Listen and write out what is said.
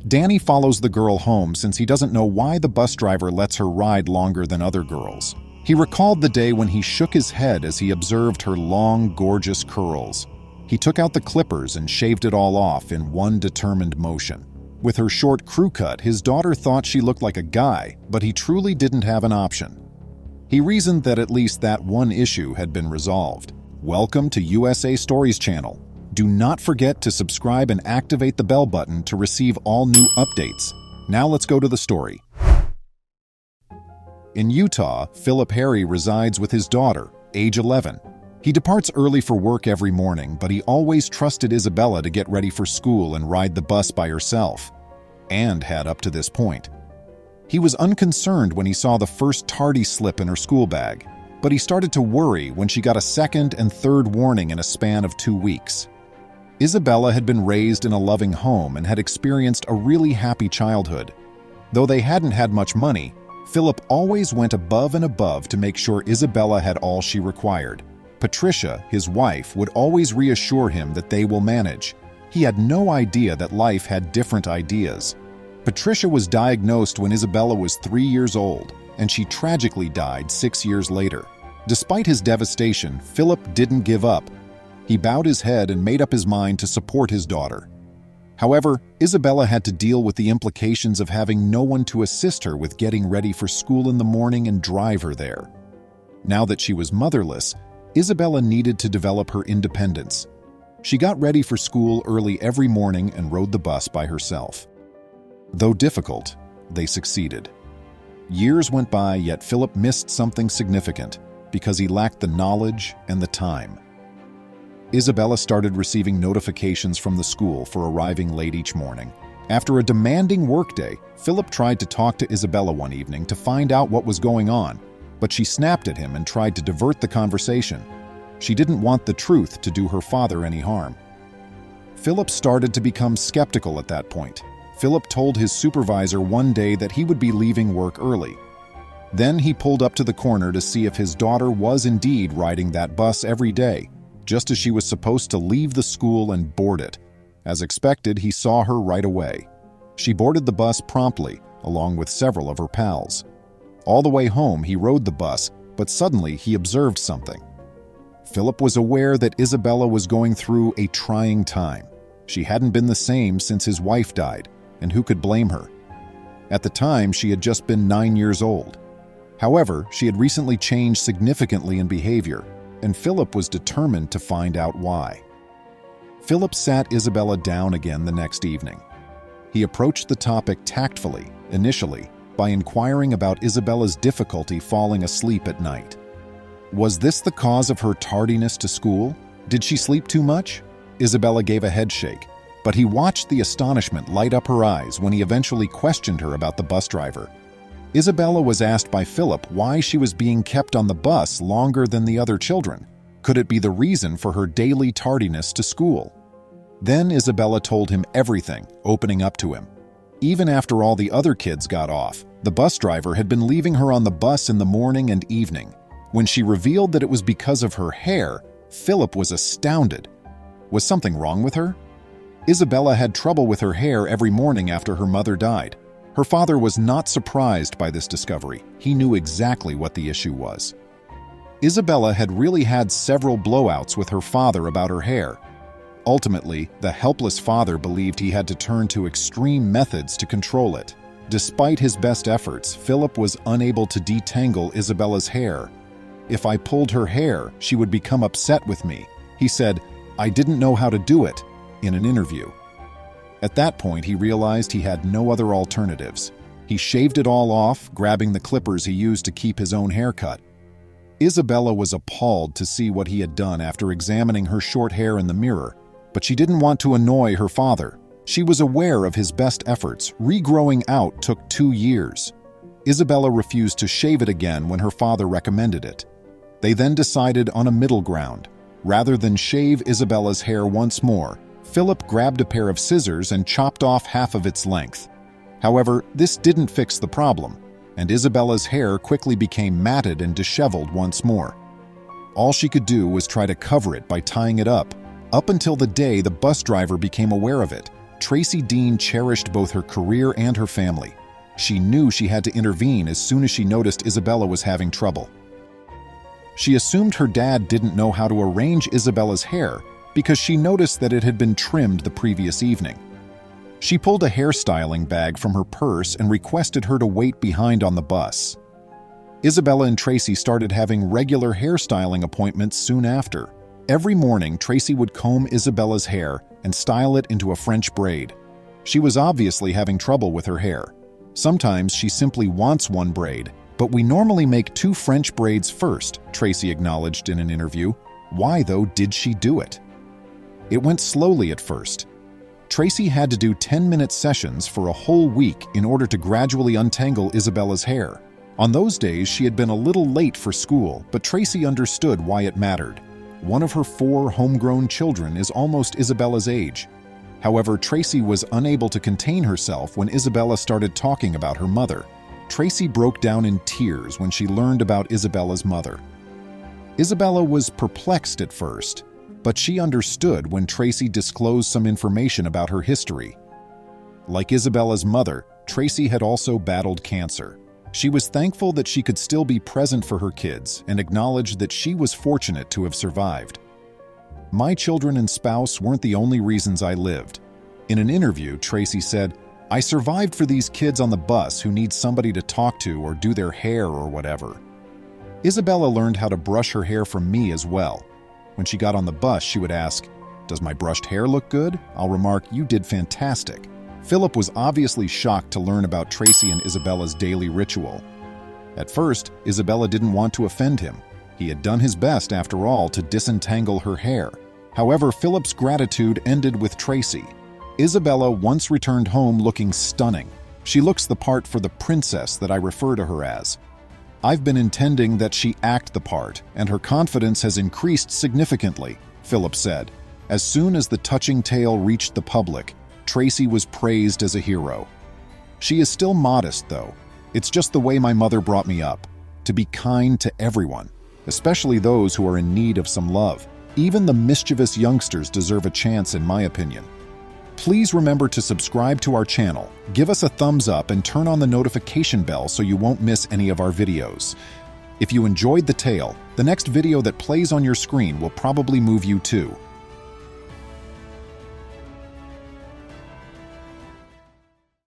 Danny follows the girl home since he doesn't know why the bus driver lets her ride longer than other girls. He recalled the day when he shook his head as he observed her long, gorgeous curls. He took out the clippers and shaved it all off in one determined motion. With her short crew cut, his daughter thought she looked like a guy, but he truly didn't have an option. He reasoned that at least that one issue had been resolved. Welcome to USA Stories channel. Do not forget to subscribe and activate the bell button to receive all new updates. Now let's go to the story. In Utah, Philip Harry resides with his daughter, age 11. He departs early for work every morning, but he always trusted Isabella to get ready for school and ride the bus by herself, and had up to this point. He was unconcerned when he saw the first tardy slip in her school bag, but he started to worry when she got a second and third warning in a span of 2 weeks. Isabella had been raised in a loving home and had experienced a really happy childhood. Though they hadn't had much money, Philip always went above and above to make sure Isabella had all she required. Patricia, his wife, would always reassure him that they will manage. He had no idea that life had different ideas. Patricia was diagnosed when Isabella was 3 years old, and she tragically died 6 years later. Despite his devastation, Philip didn't give up. He bowed his head and made up his mind to support his daughter. However, Isabella had to deal with the implications of having no one to assist her with getting ready for school in the morning and drive her there. Now that she was motherless, Isabella needed to develop her independence. She got ready for school early every morning and rode the bus by herself. Though difficult, they succeeded. Years went by, yet Philip missed something significant because he lacked the knowledge and the time. Isabella started receiving notifications from the school for arriving late each morning. After a demanding workday, Philip tried to talk to Isabella one evening to find out what was going on, but she snapped at him and tried to divert the conversation. She didn't want the truth to do her father any harm. Philip started to become skeptical at that point. Philip told his supervisor one day that he would be leaving work early. Then he pulled up to the corner to see if his daughter was indeed riding that bus every day, just as she was supposed to leave the school and board it. As expected, he saw her right away. She boarded the bus promptly, along with several of her pals. All the way home, he rode the bus, but suddenly he observed something. Philip was aware that Isabella was going through a trying time. She hadn't been the same since his wife died, and who could blame her? At the time, she had just been 9 years old. However, she had recently changed significantly in behavior, and Philip was determined to find out why. Philip sat Isabella down again the next evening. He approached the topic tactfully, initially, by inquiring about Isabella's difficulty falling asleep at night. Was this the cause of her tardiness to school? Did she sleep too much? Isabella gave a head shake, but he watched the astonishment light up her eyes when he eventually questioned her about the bus driver. Isabella was asked by Philip why she was being kept on the bus longer than the other children. Could it be the reason for her daily tardiness to school? Then Isabella told him everything, opening up to him. Even after all the other kids got off, the bus driver had been leaving her on the bus in the morning and evening. When she revealed that it was because of her hair, Philip was astounded. Was something wrong with her? Isabella had trouble with her hair every morning after her mother died. Her father was not surprised by this discovery. He knew exactly what the issue was. Isabella had really had several blowouts with her father about her hair. Ultimately, the helpless father believed he had to turn to extreme methods to control it. Despite his best efforts, Philip was unable to detangle Isabella's hair. If I pulled her hair, she would become upset with me. He said, "I didn't know how to do it," in an interview. At that point, he realized he had no other alternatives. He shaved it all off, grabbing the clippers he used to keep his own haircut. Isabella was appalled to see what he had done after examining her short hair in the mirror, but she didn't want to annoy her father. She was aware of his best efforts. Regrowing out took 2 years. Isabella refused to shave it again when her father recommended it. They then decided on a middle ground. Rather than shave Isabella's hair once more, Philip grabbed a pair of scissors and chopped off half of its length. However, this didn't fix the problem, and Isabella's hair quickly became matted and disheveled once more. All she could do was try to cover it by tying it up until the day the bus driver became aware of it. Tracy Dean cherished both her career and her family. She knew she had to intervene as soon as she noticed Isabella was having trouble. She assumed her dad didn't know how to arrange Isabella's hair because she noticed that it had been trimmed the previous evening. She pulled a hairstyling bag from her purse and requested her to wait behind on the bus. Isabella and Tracy started having regular hairstyling appointments soon after. Every morning, Tracy would comb Isabella's hair and style it into a French braid. She was obviously having trouble with her hair. Sometimes she simply wants one braid, but we normally make 2 French braids first, Tracy acknowledged in an interview. Why, though, did she do it? It went slowly at first. Tracy had to do 10-minute sessions for a whole week in order to gradually untangle Isabella's hair. On those days, she had been a little late for school, but Tracy understood why it mattered. One of her 4 homegrown children is almost Isabella's age. However, Tracy was unable to contain herself when Isabella started talking about her mother. Tracy broke down in tears when she learned about Isabella's mother. Isabella was perplexed at first, but she understood when Tracy disclosed some information about her history. Like Isabella's mother, Tracy had also battled cancer. She was thankful that she could still be present for her kids and acknowledged that she was fortunate to have survived. "My children and spouse weren't the only reasons I lived." In an interview, Tracy said, "I survived for these kids on the bus who need somebody to talk to or do their hair or whatever." Isabella learned how to brush her hair from me as well. When she got on the bus, she would ask, "Does my brushed hair look good?" I'll remark, "You did fantastic." Philip was obviously shocked to learn about Tracy and Isabella's daily ritual. At first, Isabella didn't want to offend him. He had done his best, after all, to disentangle her hair. However, Philip's gratitude ended with Tracy. Isabella once returned home looking stunning. She looks the part for the princess that I refer to her as. I've been intending that she act the part, and her confidence has increased significantly, Philip said. As soon as the touching tale reached the public, Tracy was praised as a hero. She is still modest, though. It's just the way my mother brought me up, to be kind to everyone, especially those who are in need of some love. Even the mischievous youngsters deserve a chance, in my opinion. Please remember to subscribe to our channel, give us a thumbs up, and turn on the notification bell so you won't miss any of our videos. If you enjoyed the tale, the next video that plays on your screen will probably move you too.